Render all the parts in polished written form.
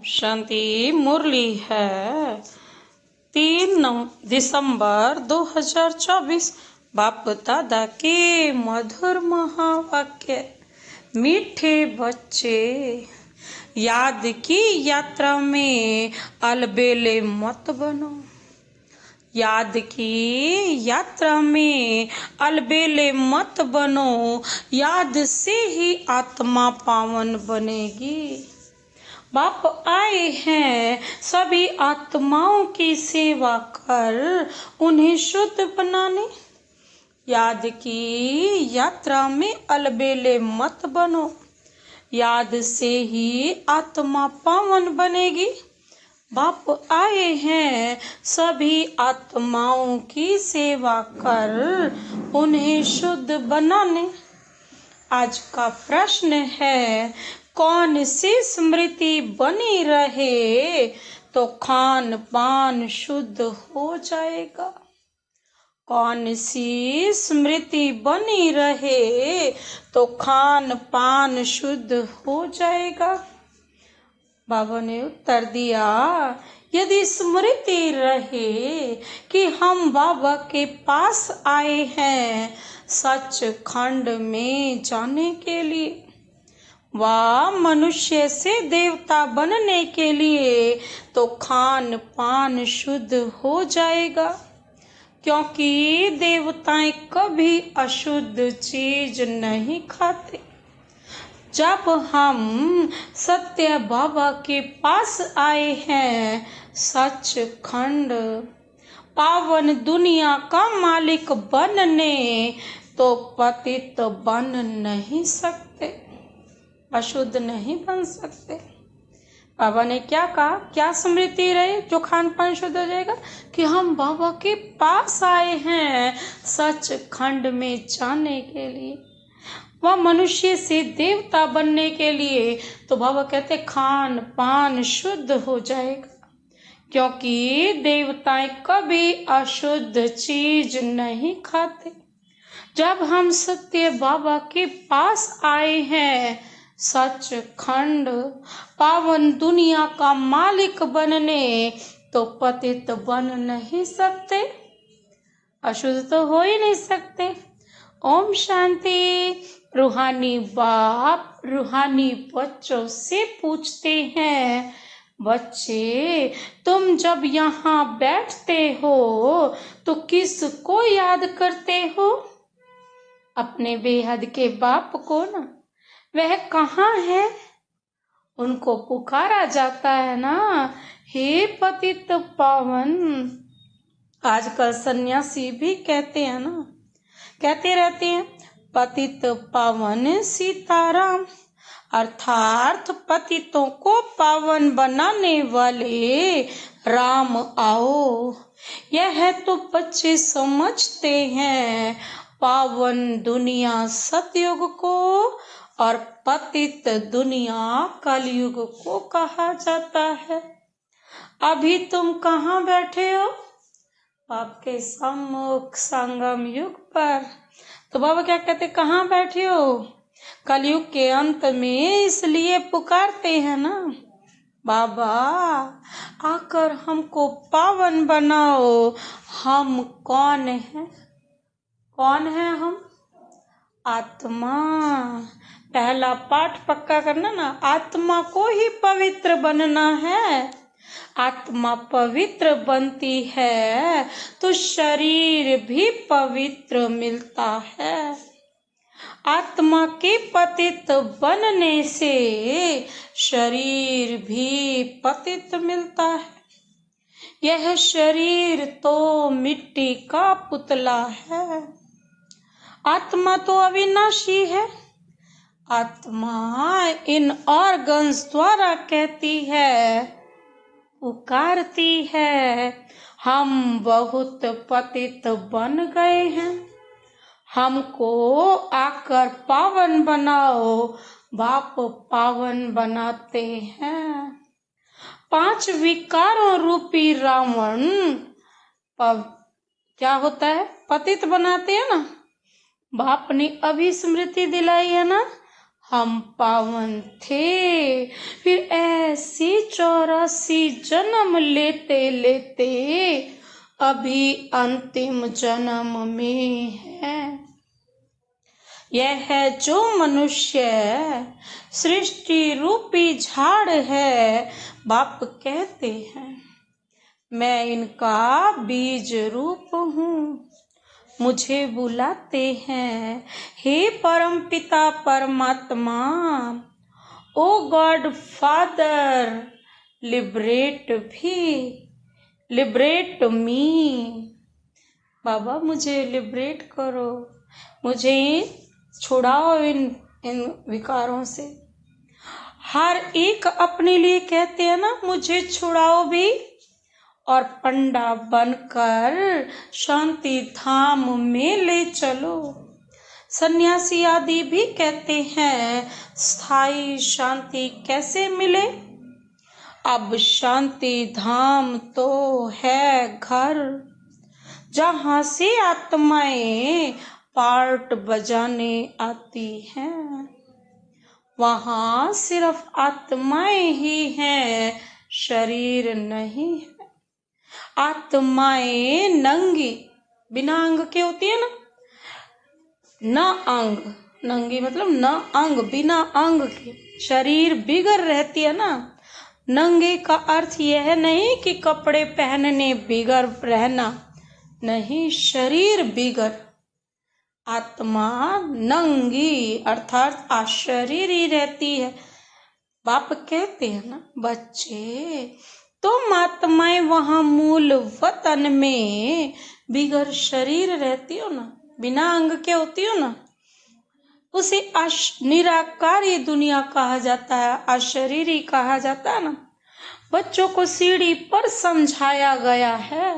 शांति मुरली है 3 दिसंबर 2024। बाप दादा के मधुर महावाक्य। मीठे बच्चे, याद की यात्रा में अलबेले मत बनो। याद की यात्रा में अलबेले मत बनो, याद से ही आत्मा पावन बनेगी। बाप आए हैं सभी आत्माओं की सेवा कर उन्हें शुद्ध बनाने। याद की यात्रा में अलबेले मत बनो, याद से ही आत्मा पावन बनेगी। बाप आए हैं सभी आत्माओं की सेवा कर उन्हें शुद्ध बनाने। आज का प्रश्न है, कौन सी स्मृति बनी रहे तो खान पान शुद्ध हो जाएगा। कौन सी स्मृति बनी रहे तो खान पान शुद्ध हो जाएगा। बाबा ने उत्तर दिया, यदि स्मृति रहे कि हम बाबा के पास आए हैं सच खंड में जाने के लिए, वा मनुष्य से देवता बनने के लिए, तो खान पान शुद्ध हो जाएगा। क्योंकि देवताएं कभी अशुद्ध चीज नहीं खाते। जब हम सत्य बाबा के पास आए हैं सच खंड पावन दुनिया का मालिक बनने, तो पतित बन नहीं सकते, अशुद्ध नहीं बन सकते। बाबा ने क्या कहा, क्या स्मृति रहे जो खान पान शुद्ध हो जाएगा, कि हम बाबा के पास आए हैं सच खंड में जाने के लिए, वह मनुष्य से देवता बनने के लिए। तो बाबा कहते खान पान शुद्ध हो जाएगा, क्योंकि देवताएं कभी अशुद्ध चीज नहीं खाते। जब हम सत्य बाबा के पास आए हैं सच खंड पावन दुनिया का मालिक बनने, तो पतित बन नहीं सकते, अशुद्ध तो हो ही नहीं सकते। ओम शांति। रूहानी बाप रूहानी बच्चों से पूछते हैं, बच्चे तुम जब यहाँ बैठते हो तो किसको याद करते हो। अपने बेहद के बाप को ना। वह कहाँ है, उनको पुकारा जाता है ना, हे पतित पावन। आजकल सन्यासी भी कहते हैं ना, कहते रहते हैं पतित पावन सीताराम, अर्थात पतितों को पावन बनाने वाले राम आओ। यह तो बच्चे समझते हैं पावन दुनिया सतयुग को और पतित दुनिया कलयुग को कहा जाता है। अभी तुम कहाँ बैठे हो, आपके सम्मुख संगम युग पर। तो बाबा क्या कहते, कहाँ बैठे हो, कलयुग के अंत में, इसलिए पुकारते हैं ना, बाबा आकर हमको पावन बनाओ। हम कौन हैं, कौन है हम, आत्मा। पहला पाठ पक्का करना ना, आत्मा को ही पवित्र बनना है। आत्मा पवित्र बनती है तो शरीर भी पवित्र मिलता है। आत्मा के पतित बनने से शरीर भी पतित मिलता है। यह शरीर तो मिट्टी का पुतला है, आत्मा तो अविनाशी है। आत्मा इन ऑर्गन्स द्वारा कहती है, पुकारती है, हम बहुत पतित बन गए हैं, हमको आकर पावन बनाओ। बाप पावन बनाते हैं। 5 विकारों रूपी रावण क्या होता है, पतित बनाते हैं ना। बाप ने अभी स्मृति दिलाई है ना, हम पावन थे, फिर ऐसी 84 जन्म लेते लेते अभी अंतिम जन्म में है। यह है जो मनुष्य सृष्टि रूपी झाड़ है, बाप कहते हैं मैं इनका बीज रूप हूँ। मुझे बुलाते हैं हे परम पिता परमात्मा, ओ गॉड फादर, लिबरेट मी। बाबा मुझे लिबरेट करो, मुझे छुड़ाओ इन विकारों से। हर एक अपने लिए कहते हैं ना, मुझे छुड़ाओ भी, और पंडा बनकर शांति धाम में ले चलो। सन्यासी आदि भी कहते हैं स्थायी शांति कैसे मिले। अब शांति धाम तो है घर, जहां से आत्माएं पार्ट बजाने आती हैं। वहां सिर्फ आत्माएं ही हैं, शरीर नहीं है। आत्माएं नंगी, बिना अंग के होती है ना, न अंग, नंगी मतलब न अंग, बिना अंग के शरीर बिगर रहती है ना। नंगे का अर्थ यह नहीं कि कपड़े पहनने बिगर रहना, नहीं, शरीर बिगर। आत्मा नंगी अर्थात अशरीरी रहती है। बाप कहते हैं ना बच्चे, तुम आत्माएं वहां मूल वतन में बिगर शरीर रहती हो ना, बिना अंग के होती हो ना, उसे निराकारी दुनिया कहा जाता है, अशरीरी कहा जाता है ना। बच्चों को सीढ़ी पर समझाया गया है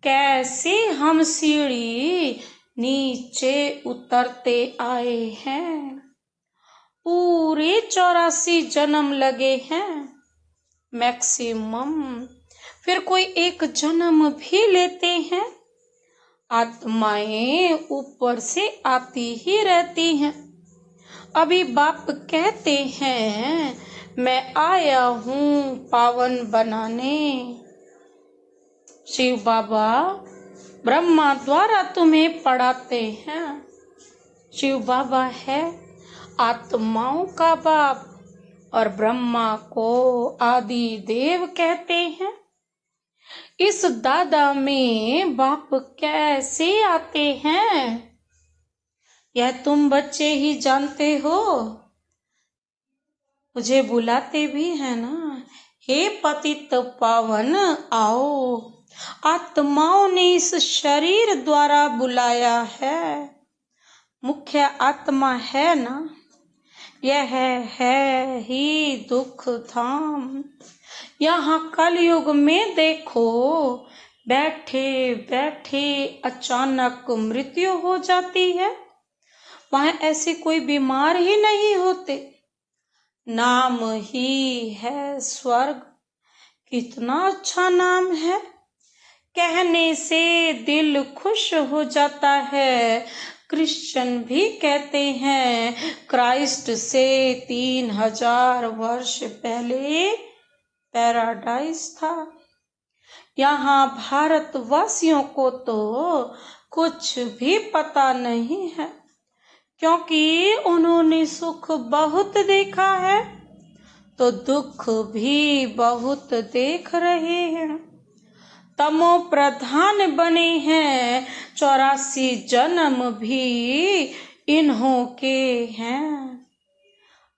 कैसे हम सीढ़ी नीचे उतरते आए हैं। पूरे 84 जन्म लगे हैं मैक्सिमम, फिर कोई एक जन्म भी लेते हैं। आत्माएं ऊपर से आती ही रहती हैं। अभी बाप कहते हैं मैं आया हूँ पावन बनाने। शिव बाबा ब्रह्मा द्वारा तुम्हें पढ़ाते हैं। शिव बाबा है आत्माओं का बाप और ब्रह्मा को आदि देव कहते हैं। इस दादा में बाप कैसे आते हैं यह तुम बच्चे ही जानते हो। मुझे बुलाते भी है ना, हे पतित पावन आओ। आत्माओं ने इस शरीर द्वारा बुलाया है। मुख्य आत्मा है ना, यह है ही दुख धाम। यहाँ कलयुग में देखो, बैठे बैठे अचानक मृत्यु हो जाती है। वहां ऐसे कोई बीमार ही नहीं होते। नाम ही है स्वर्ग। कितना अच्छा नाम है, कहने से दिल खुश हो जाता है। क्रिश्चियन भी कहते हैं क्राइस्ट से 3000 वर्ष पहले पैराडाइज था। यहाँ भारतवासियों को तो कुछ भी पता नहीं है, क्योंकि उन्होंने सुख बहुत देखा है तो दुख भी बहुत देख रहे हैं। तमो प्रधान बने हैं, 84 जन्म भी इन्हों के हैं।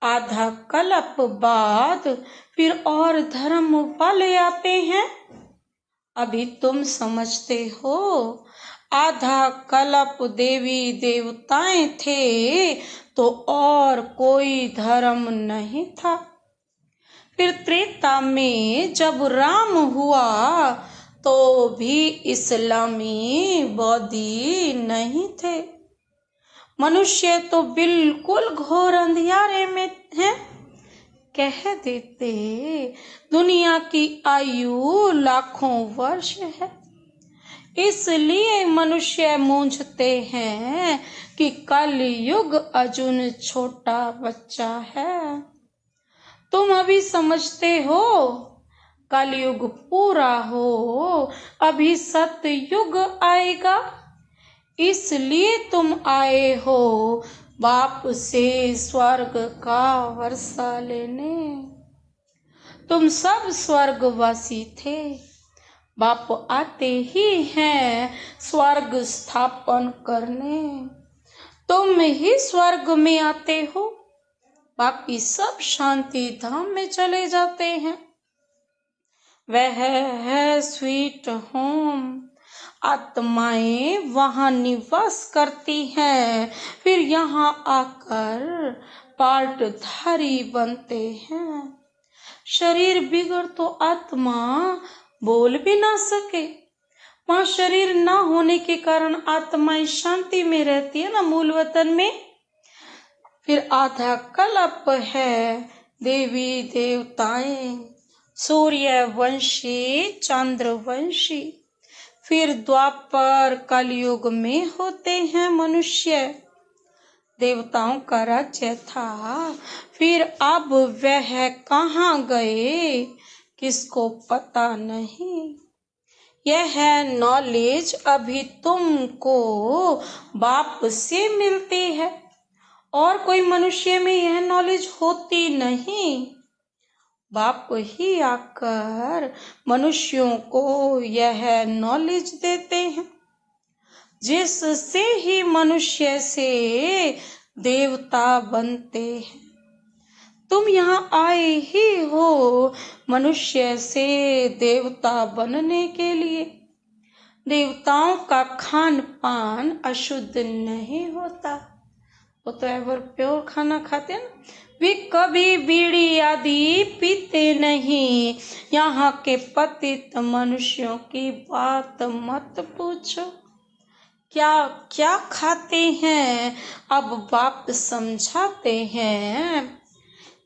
आधा कल्प बाद फिर और धर्म वाले आते हैं। अभी तुम समझते हो, आधा कल्प देवी देवताएं थे तो और कोई धर्म नहीं था। फिर त्रेता में जब राम हुआ तो भी इस्लामी बौद्धि नहीं थे। मनुष्य तो बिल्कुल घोर अंधियारे में है। कह देते दुनिया की आयु लाखों वर्ष है। इसलिए मनुष्य मूंझते हैं कि कलयुग अर्जुन छोटा बच्चा है। तुम अभी समझते हो कलयुग पूरा हो अभी सतयुग आएगा, इसलिए तुम आए हो बाप से स्वर्ग का वर्षा लेने। तुम सब स्वर्गवासी थे, बाप आते ही हैं स्वर्ग स्थापन करने। तुम ही स्वर्ग में आते हो, बाकी सब शांति धाम में चले जाते हैं। वह है स्वीट होम, आत्माएं वहां निवास करती हैं, फिर यहाँ आकर पार्टधारी बनते हैं। शरीर बिगड़ तो आत्मा बोल भी ना सके, वहां शरीर ना होने के कारण आत्माएं शांति में रहती है ना मूल वतन में। फिर आधा कल्प है देवी देवताएं, सूर्य वंशी चंद्र वंशी, फिर द्वापर कलयुग में होते हैं मनुष्य। देवताओं का राज्य था, फिर अब वह कहाँ गए किसको पता नहीं। यह नॉलेज अभी तुमको बाप से मिलती है और कोई मनुष्य में यह नॉलेज होती नहीं। बाप ही आकर मनुष्यों को यह नॉलेज देते हैं, जिससे ही मनुष्य से देवता बनते हैं। तुम यहाँ आए ही हो मनुष्य से देवता बनने के लिए। देवताओं का खान पान अशुद्ध नहीं होता, वो तो एवर प्योर खाना खाते हैं। वे कभी बीड़ी आदि पीते नहीं। यहाँ के पतित मनुष्यों की बात मत पूछो, क्या क्या खाते हैं अब बाप समझाते हैं।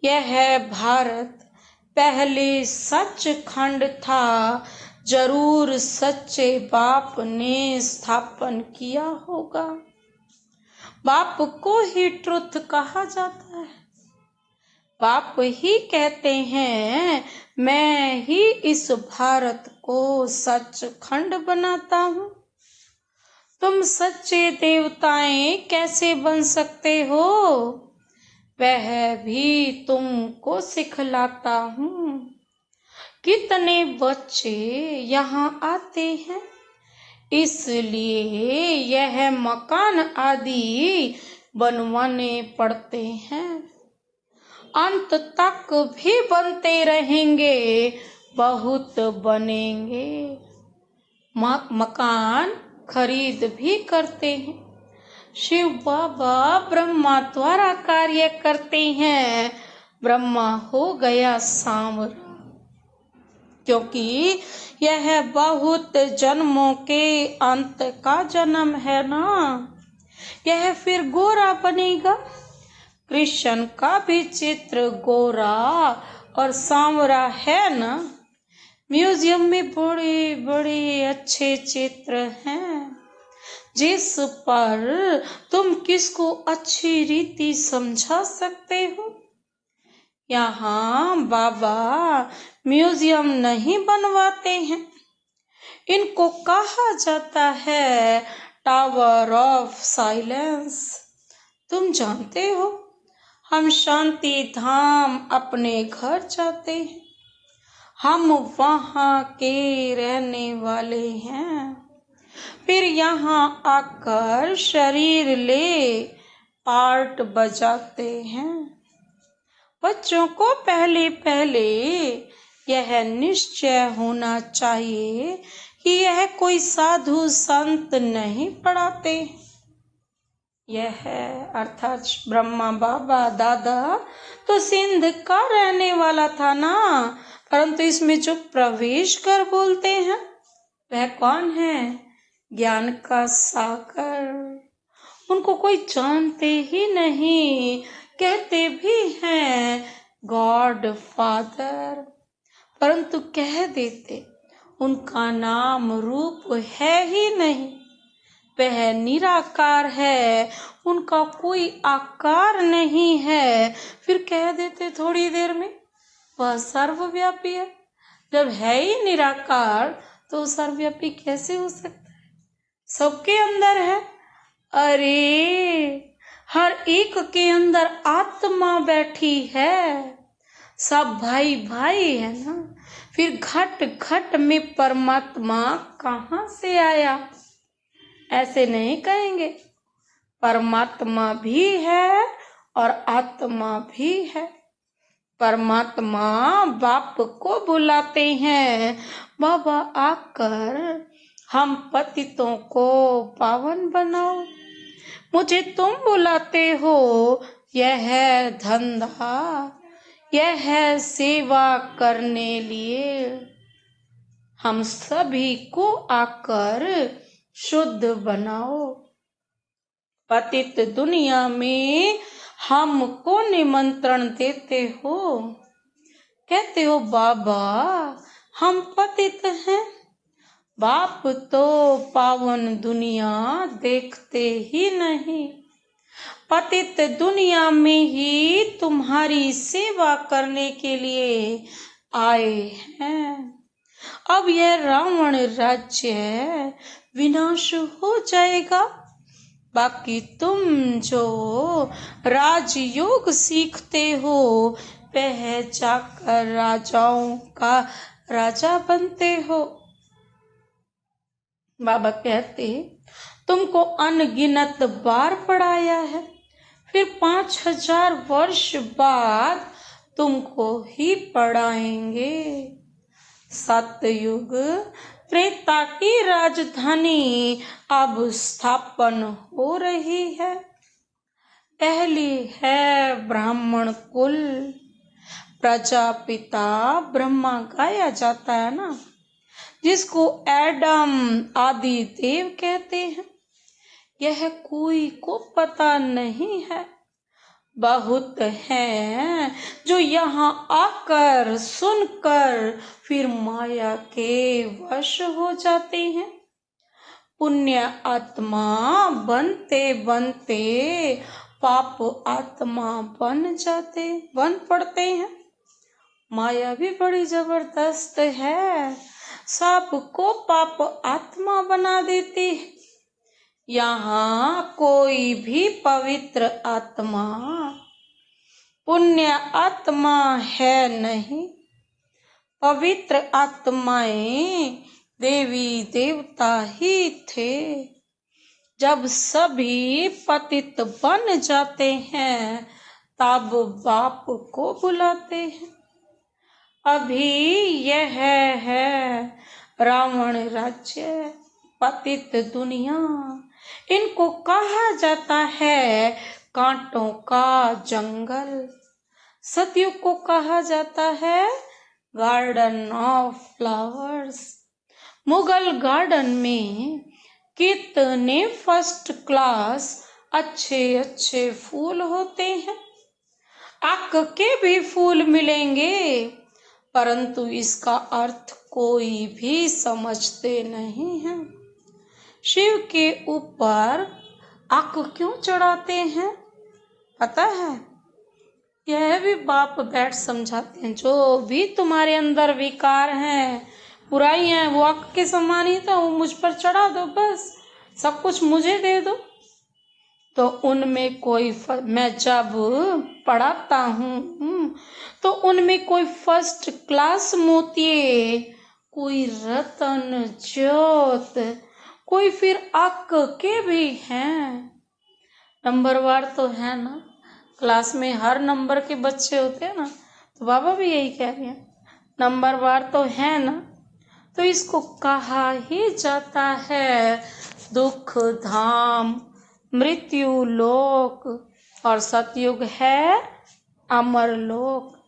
यह भारत पहले सचखंड था, जरूर सच्चे बाप ने स्थापन किया होगा। बाप को ही ट्रुथ कहा जाता है। बाप ही कहते हैं मैं ही इस भारत को सचखंड बनाता हूँ। तुम सच्चे देवताएं कैसे बन सकते हो, वह भी तुमको सिखलाता हूँ। कितने बच्चे यहाँ आते हैं, इसलिए यह मकान आदि बनवाने पड़ते हैं। अंत तक भी बनते रहेंगे, बहुत बनेंगे। मकान खरीद भी करते हैं। शिव बाबा ब्रह्मा द्वारा कार्य करते हैं। ब्रह्मा हो गया सांवरा, क्योंकि यह बहुत जन्मों के अंत का जन्म है ना। यह फिर गोरा बनेगा। कृष्ण का भी चित्र गोरा और सांवरा है ना। म्यूजियम में बड़े बड़े अच्छे चित्र हैं, जिस पर तुम किसको अच्छी रीति समझा सकते हो। यहाँ बाबा म्यूजियम नहीं बनवाते हैं, इनको कहा जाता है टावर ऑफ साइलेंस। तुम जानते हो हम शांति धाम अपने घर जाते हैं, हम वहाँ के रहने वाले हैं। फिर यहाँ आकर शरीर ले पार्ट बजाते हैं। बच्चों को पहले पहले यह निश्चय होना चाहिए कि यह कोई साधु संत नहीं पढ़ाते। यह अर्थात ब्रह्मा बाबा दादा तो सिंध का रहने वाला था ना, परंतु इसमें जो प्रवेश कर बोलते हैं वह कौन है? ज्ञान का सागर। उनको कोई जानते ही नहीं, कहते भी हैं गॉड फादर, परंतु कह देते उनका नाम रूप है ही नहीं, वह निराकार है, उनका कोई आकार नहीं है। फिर कह देते थोड़ी देर में वह सर्वव्यापी है। जब है ही निराकार तो सर्वव्यापी कैसे हो सकता है? सबके अंदर है। अरे हर एक के अंदर आत्मा बैठी है, सब भाई भाई है ना। फिर घट घट में परमात्मा कहाँ से आया? ऐसे नहीं कहेंगे। परमात्मा भी है और आत्मा भी है। परमात्मा बाप को बुलाते हैं, बाबा आकर हम पतितों को पावन बनाओ। मुझे तुम बुलाते हो, यह है धंधा, यह है सेवा करने लिए। हम सभी को आकर शुद्ध बनाओ। पतित दुनिया में हमको निमंत्रण देते हो, कहते हो बाबा हम पतित हैं। बाप तो पावन दुनिया देखते ही नहीं, पतित दुनिया में ही तुम्हारी सेवा करने के लिए आए हैं। अब यह रावण राज्य विनाश हो जाएगा, बाकी तुम जो राजयोग सीखते हो वह जाकर राजाओं का राजा बनते हो। बाबा कहते तुमको अनगिनत बार पढ़ाया है, फिर 5000 वर्ष बाद तुमको ही पढ़ाएंगे। सतयुग त्रेता की राजधानी अब स्थापन हो रही है। पहली है ब्राह्मण कुल, प्रजापिता ब्रह्मा गाया जाता है ना, जिसको एडम आदि देव कहते हैं। यह कोई को पता नहीं है। बहुत हैं जो यहाँ आकर सुनकर फिर माया के वश हो जाते हैं। पुण्य आत्मा बनते बनते पाप आत्मा बन पड़ते हैं। माया भी बड़ी जबरदस्त है, सबको पाप आत्मा बना देती है। यहाँ कोई भी पवित्र आत्मा पुण्य आत्मा है नहीं। पवित्र आत्माएं देवी देवता ही थे। जब सभी पतित बन जाते हैं तब बाप को बुलाते हैं। अभी यह है रावण राज्य, पतित दुनिया। इनको कहा जाता है कांटों का जंगल। सतयुग को कहा जाता है garden of flowers. Mughal garden में कितने फर्स्ट क्लास अच्छे अच्छे फूल होते हैं। आक के भी फूल मिलेंगे, परंतु इसका अर्थ कोई भी समझते नहीं हैं। शिव के ऊपर आक क्यों चढ़ाते हैं पता है? यह भी बाप बैठ समझाते हैं। जो भी तुम्हारे अंदर विकार हैं, बुराई हैं, वो आक के समान ही था, वो मुझ पर चढ़ा दो, बस सब कुछ मुझे दे दो। तो उनमें कोई मैं जब पढ़ाता हूँ तो उनमें कोई फर्स्ट क्लास मोती, कोई रतन ज्योत, कोई फिर आक के भी हैं। नंबरवार तो है ना, क्लास में हर नंबर के बच्चे होते हैं ना, तो बाबा भी यही कह रहे हैं, नंबरवार तो है ना। तो इसको कहा ही जाता है दुख धाम, मृत्यु लोक, और सतयुग है अमर लोक।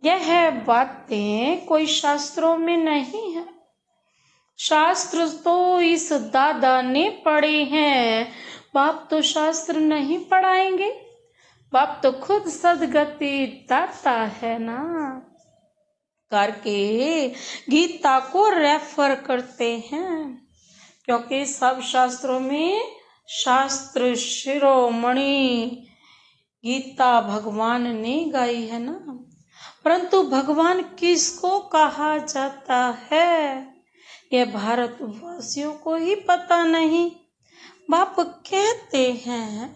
यह बातें कोई शास्त्रों में नहीं है। शास्त्र तो इस दादा ने पढ़े हैं, बाप तो शास्त्र नहीं पढ़ाएंगे। बाप तो खुद सदगति दाता है ना। करके गीता को रेफर करते हैं, क्योंकि सब शास्त्रों में शास्त्र शिरोमणि गीता भगवान ने गाई है ना। परंतु भगवान किसको कहा जाता है यह भारतवासियों को ही पता नहीं। बाप कहते हैं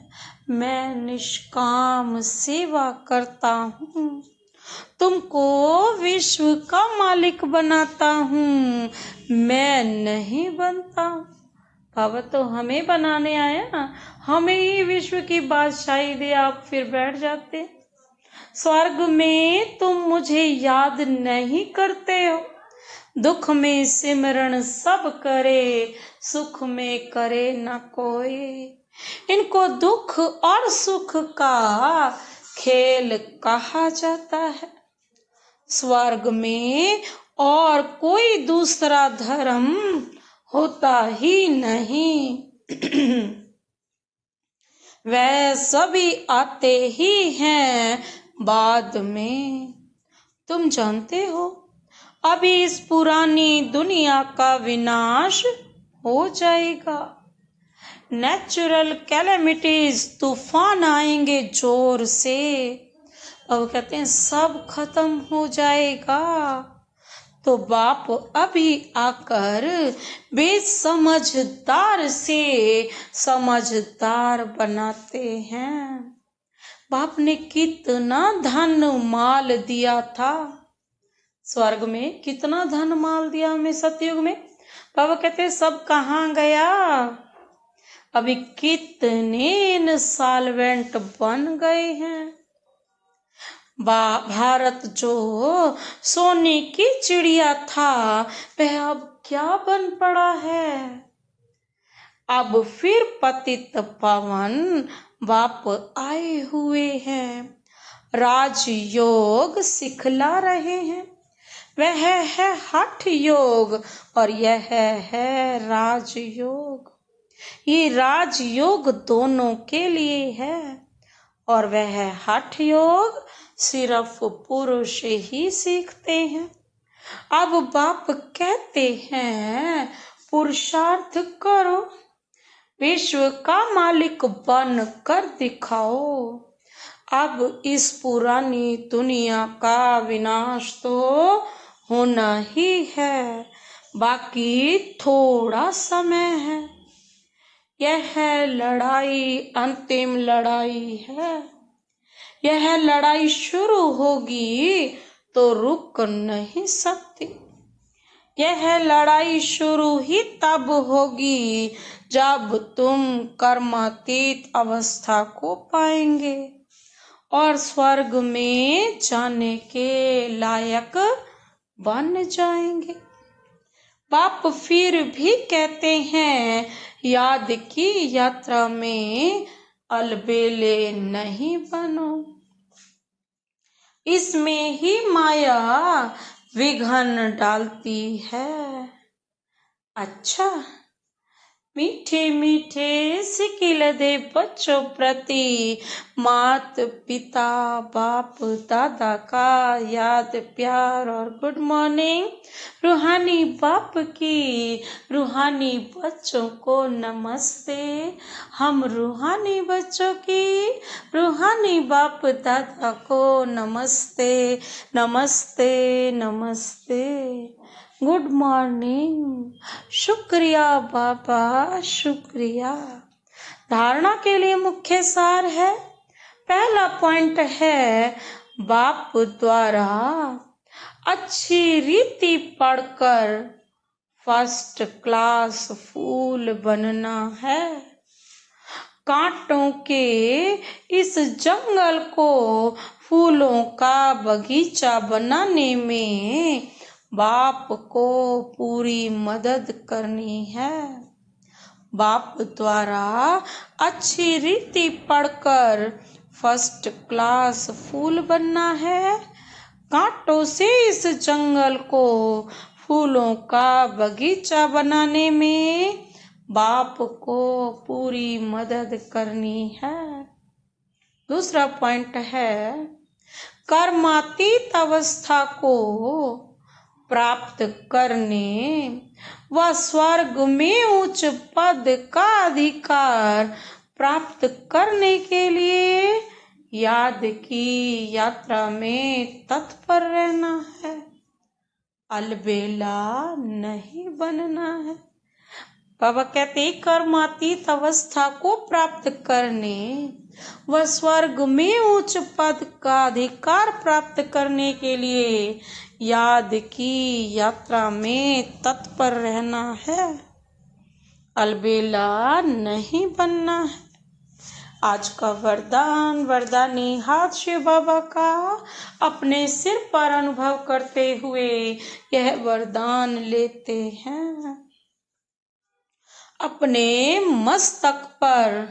मैं निष्काम सेवा करता हूँ, तुमको विश्व का मालिक बनाता हूँ, मैं नहीं बनता। बाबा तो हमें बनाने आया ना, हमें ही विश्व की बादशाही दे, आप फिर बैठ जाते। स्वर्ग में तुम मुझे याद नहीं करते हो, दुख में सिमरण सब करे, सुख में करे न कोई। इनको दुख और सुख का खेल कहा जाता है। स्वर्ग में और कोई दूसरा धर्म होता ही नहीं। वह सभी आते ही हैं बाद में। तुम जानते हो अभी इस पुरानी दुनिया का विनाश हो जाएगा। नेचुरल कैलेमिटीज, तूफान आएंगे जोर से। अब कहते हैं सब खत्म हो जाएगा। तो बाप अभी आकर बेसमझदार से समझदार बनाते हैं। बाप ने कितना धन माल दिया था स्वर्ग में, कितना धन माल दिया हमें सतयुग में। बाबा कहते सब कहाँ गया। अभी कितने इंसॉल्वेंट बन गए हैं। भारत जो सोने की चिड़िया था वह अब क्या बन पड़ा है। अब फिर पतित पावन बाप आए हुए हैं, राजयोग सिखला रहे हैं। वह है हठ योग और यह है राजयोग। ये राजयोग दोनों के लिए है और वह हठ योग सिर्फ पुरुष ही सीखते हैं। अब बाप कहते हैं पुरुषार्थ करो, विश्व का मालिक बन कर दिखाओ। अब इस पुरानी दुनिया का विनाश तो होना ही है, बाकी थोड़ा समय है। यह लड़ाई अंतिम लड़ाई है। यह लड़ाई शुरू होगी तो रुक नहीं सकती। यह लड़ाई शुरू ही तब होगी जब तुम कर्मातीत अवस्था को पाएंगे और स्वर्ग में जाने के लायक बन जाएंगे। बाप फिर भी कहते हैं याद की यात्रा में अलबेले नहीं बनो। इसमें ही माया विघन डालती है। अच्छा, मीठे मीठे सिकिल दे बच्चों प्रति मात पिता बाप दादा का याद प्यार और गुड मॉर्निंग। रूहानी बाप की रूहानी बच्चों को नमस्ते। हम रूहानी बच्चों की रूहानी बाप दादा को नमस्ते नमस्ते नमस्ते। Good morning. शुक्रिया बाबा, शुक्रिया। धारणा के लिए मुख्य सार है। पहला पॉइंट है बाप द्वारा अच्छी रीति पढ़कर फर्स्ट क्लास फूल बनना है। कांटों के इस जंगल को फूलों का बगीचा बनाने में बाप को पूरी मदद करनी है। बाप द्वारा अच्छी रीति पढ़कर फर्स्ट क्लास फूल बनना है। कांटों से इस जंगल को फूलों का बगीचा बनाने में बाप को पूरी मदद करनी है। दूसरा पॉइंट है कर्मातीत अवस्था को प्राप्त करने व स्वर्ग में उच्च पद का अधिकार प्राप्त करने के लिए याद की यात्रा में तत्पर रहना है, अलबेला नहीं बनना है। बाबा कहते कर्मातीत अवस्था को प्राप्त करने व स्वर्ग में उच्च पद का अधिकार प्राप्त करने के लिए याद की यात्रा में तत्पर रहना है, अलबेला नहीं बनना है। आज का वरदानी हाथ शिव बाबा का अपने सिर पर अनुभव करते हुए यह वरदान लेते हैं। अपने मस्तक पर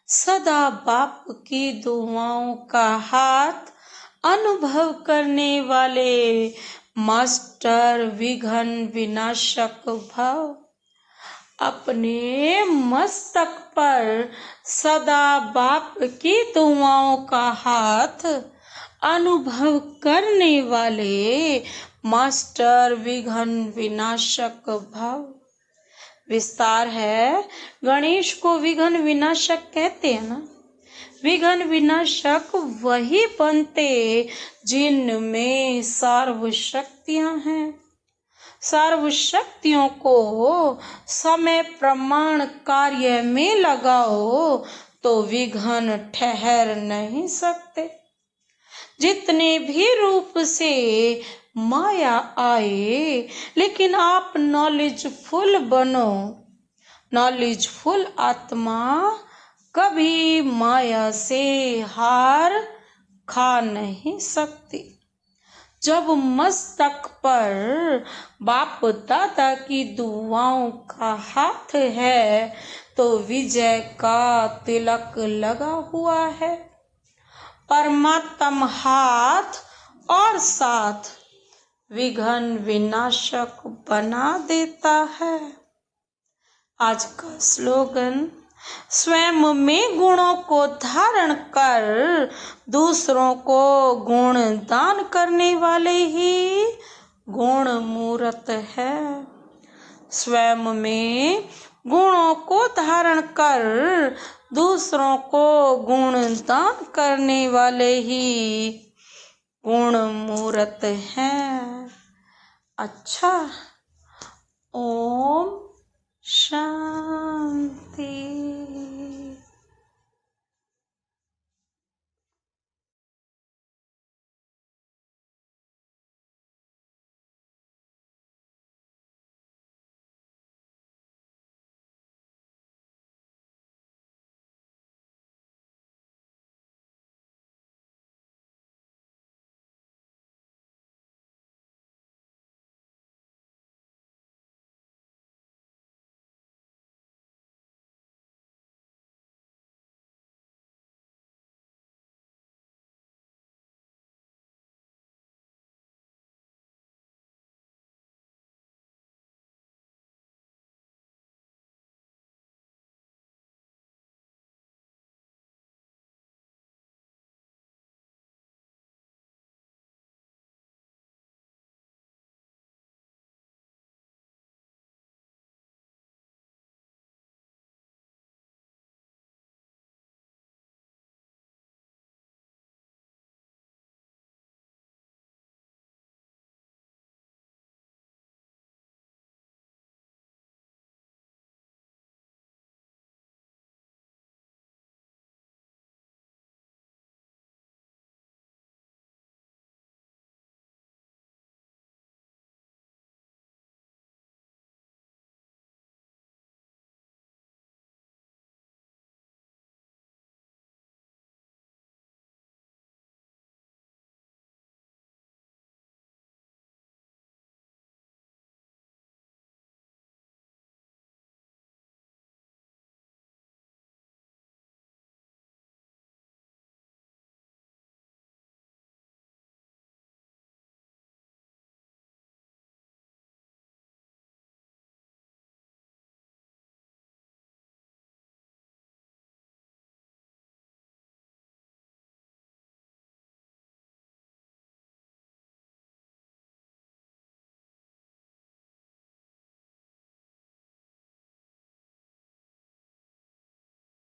सदा बाप की दुआओं का हाथ अनुभव करने वाले मास्टर विघ्न विनाशक भव। अपने मस्तक पर सदा बाप की दुआओं का हाथ अनुभव करने वाले मास्टर विघ्न विनाशक भव। विस्तार है, गणेश को विघ्न विनाशक कहते हैं ना। विघ्न विनाशक वही बनते जिनमें सर्व शक्तियां हैं। सर्व शक्तियों को समय प्रमाण कार्य में लगाओ तो विघ्न ठहर नहीं सकते। जितने भी रूप से माया आए, लेकिन आप नॉलेजफुल बनो। नॉलेजफुल आत्मा कभी माया से हार खा नहीं सकती। जब मस्तक पर बाप दादा की दुआओं का हाथ है तो विजय का तिलक लगा हुआ है। परमात्मा हाथ और साथ विघ्न विनाशक बना देता है। आज का स्लोगन, स्वयं में गुणों को धारण कर दूसरों को गुण दान करने वाले ही गुण मूर्त है। स्वयं में गुणों को धारण कर दूसरों को गुण दान करने वाले ही गुण मूर्त हैं। अच्छा, ओम शांति।